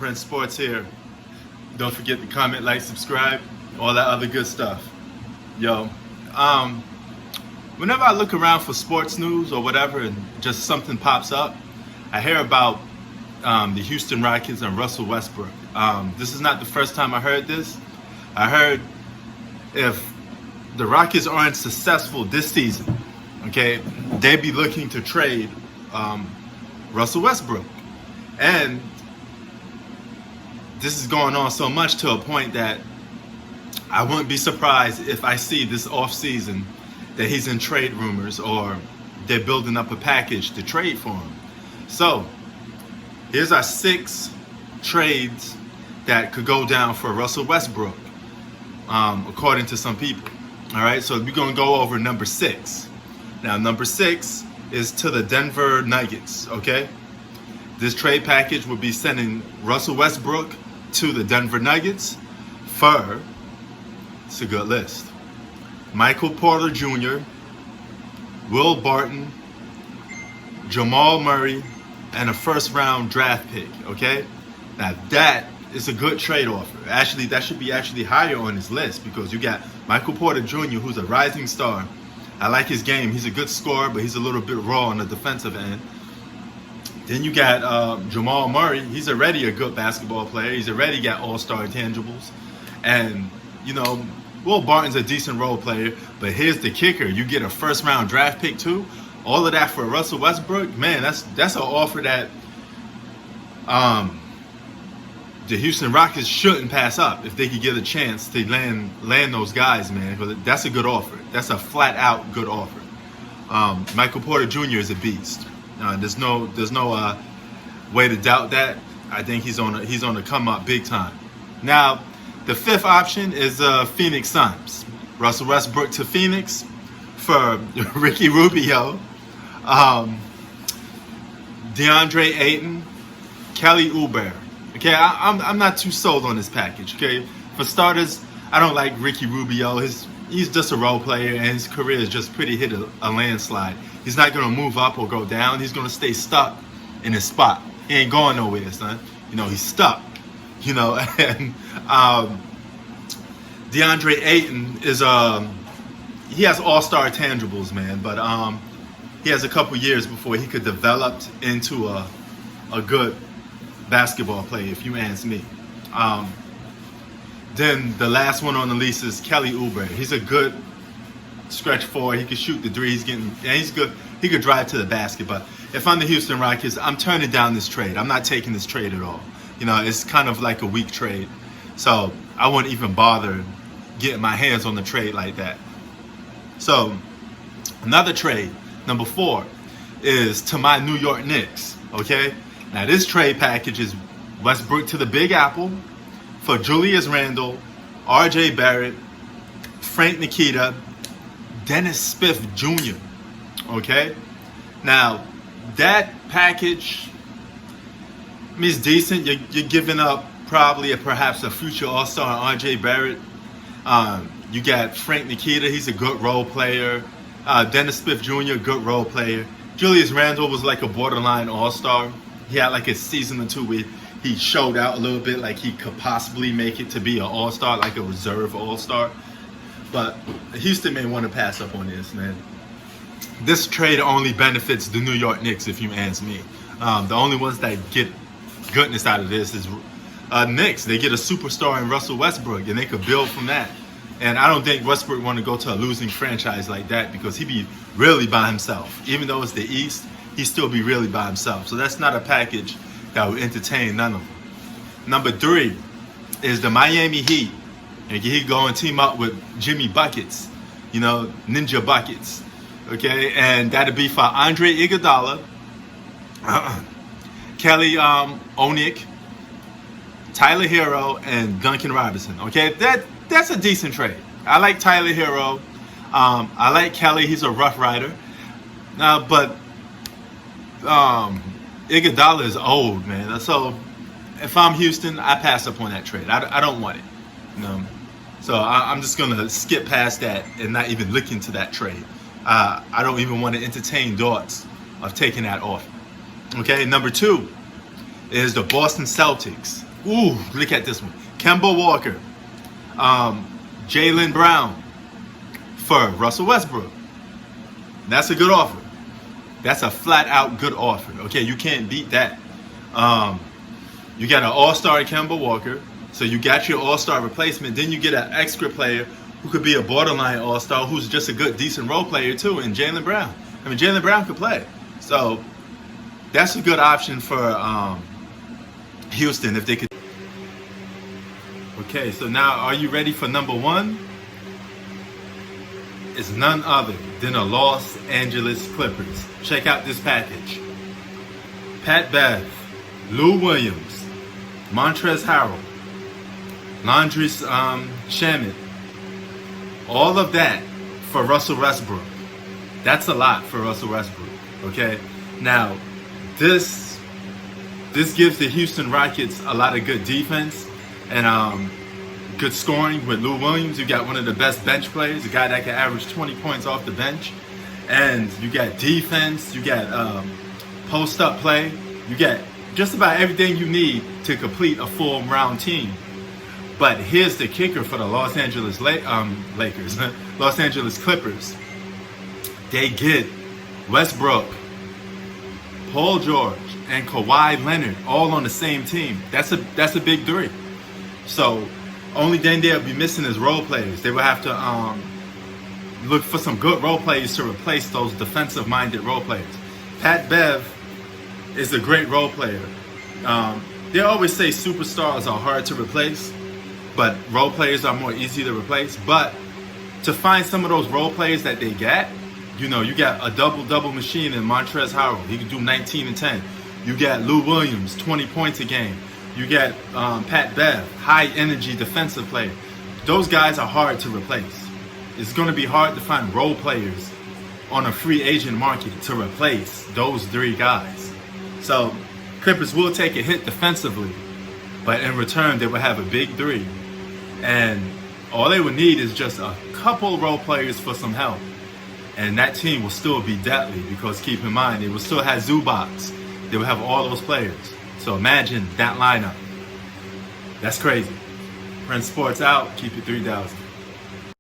Prince Sports here. Don't forget to comment, like, subscribe, all that other good stuff. Yo, whenever I look around for sports news or whatever and just something pops up, I hear about the Houston Rockets and Russell Westbrook. This is not the first time I heard this. I heard if the Rockets aren't successful this season, okay, they'd be looking to trade Russell Westbrook. And this is going on so much to a point that I wouldn't be surprised if I see this offseason that he's in trade rumors or they're building up a package to trade for him. So here's our 6 trades that could go down for Russell Westbrook, according to some people. All right, so we're going to go over number 6. Now, number 6 is to the Denver Nuggets, okay? This trade package would be sending Russell Westbrook to the Denver Nuggets for, it's a good list, Michael Porter Jr., Will Barton, Jamal Murray, and a first-round draft pick, okay? Now, that is a good trade offer. Actually, that should be higher on his list because you got Michael Porter Jr., who's a rising star. I like his game. He's a good scorer, but he's a little bit raw on the defensive end. Then you got Jamal Murray. He's already a good basketball player. He's already got all-star intangibles. And, you know, Will Barton's a decent role player. But here's the kicker. You get a first-round draft pick, too. All of that for Russell Westbrook. Man, that's an offer that the Houston Rockets shouldn't pass up if they could get a chance to land those guys, man. But that's a good offer. That's a flat-out good offer. Michael Porter Jr. is a beast. There's no way to doubt that. I think he's on a come up big time. Now, the 5th option is Phoenix Suns. Russell Westbrook to Phoenix for Ricky Rubio, Deandre Ayton, Kelly Oubre. Okay, I'm not too sold on this package. Okay, for starters, I don't like Ricky Rubio. He's just a role player, and his career is just pretty hit a landslide. He's not going to move up or go down. He's going to stay stuck in his spot. He ain't going nowhere, son. You know, he's stuck. You know, and Deandre Ayton is he has all-star tangibles, man. But he has a couple years before he could develop into a good basketball player, if you ask me. Then the last one on the list is Kelly Oubre. He's a good stretch forward. He can shoot the three. He's good. He could drive to the basket. But if I'm the Houston Rockets, I'm turning down this trade. I'm not taking this trade at all. You know, it's kind of like a weak trade. So I wouldn't even bother getting my hands on the trade like that. So another trade, number 4, is to my New York Knicks. Okay? Now this trade package is Westbrook to the Big Apple for Julius Randle, R.J. Barrett, Frank Nikita, Dennis Smith Jr. Okay? Now, that package is decent. You're giving up probably perhaps a future all-star R.J. Barrett. You got Frank Nikita. He's a good role player. Dennis Smith Jr., good role player. Julius Randle was like a borderline all-star. He had like a season or two where he showed out a little bit like he could possibly make it to be an all-star, like a reserve all-star. But Houston may want to pass up on this, man. This trade only benefits the New York Knicks, if you ask me. The only ones that get goodness out of this is Knicks. They get a superstar in Russell Westbrook, and they could build from that. And I don't think Westbrook want to go to a losing franchise like that because he'd be really by himself. Even though it's the East, he'd still be really by himself. So that's not a package that would entertain none of them. Number 3 is the Miami Heat. And he go and team up with Jimmy Buckets, you know, Ninja Buckets. Okay, and that'd be for Andre Iguodala, Kelly Olynyk, Tyler Hero, and Duncan Robinson. Okay, that's a decent trade. I like Tyler Hero. I like Kelly. He's a rough rider. But Iguodala is old, man. So if I'm Houston, I pass up on that trade. I don't want it. You know? So I'm just going to skip past that and not even look into that trade. I don't even want to entertain thoughts of taking that off. Okay, number 2 is the Boston Celtics. Ooh, look at this one. Kemba Walker, Jaylen Brown for Russell Westbrook. That's a good offer. That's a flat out good offer. Okay, you can't beat that. You got an all-star Kemba Walker, so you got your all-star replacement. Then you get an extra player who could be a borderline all-star, who's just a good, decent role player too, and Jaylen Brown. I mean, Jaylen Brown could play. So that's a good option for Houston if they could. Okay, so now are you ready for number one? It's none other than the Los Angeles Clippers. Check out this package. Pat Bev, Lou Williams, Montrezl Harrell, Landry Shamet. All of that for Russell Westbrook. That's a lot for Russell Westbrook. Okay? Now, this gives the Houston Rockets a lot of good defense and good scoring with Lou Williams. You got one of the best bench players, a guy that can average 20 points off the bench. And you got defense, you got post-up play, you got just about everything you need to complete a full round team. But here's the kicker for the Los Angeles Lakers, Los Angeles Clippers. They get Westbrook, Paul George, and Kawhi Leonard all on the same team. That's a big three. So only thing they'll be missing is role players. They will have to look for some good role players to replace those defensive-minded role players. Pat Bev is a great role player. They always say superstars are hard to replace, but role players are more easy to replace. But to find some of those role players that they got, you know, you got a double-double machine in Montrezl Harrell. He can do 19 and 10. You got Lou Williams, 20 points a game. You got Pat Bev, high-energy defensive player. Those guys are hard to replace. It's going to be hard to find role players on a free agent market to replace those three guys. So Clippers will take a hit defensively, but in return they will have a big three. And all they would need is just a couple role players for some help. And that team will still be deadly because keep in mind, they will still have Zubac. They will have all those players. So imagine that lineup. That's crazy. Prince Sports out. Keep it 3,000.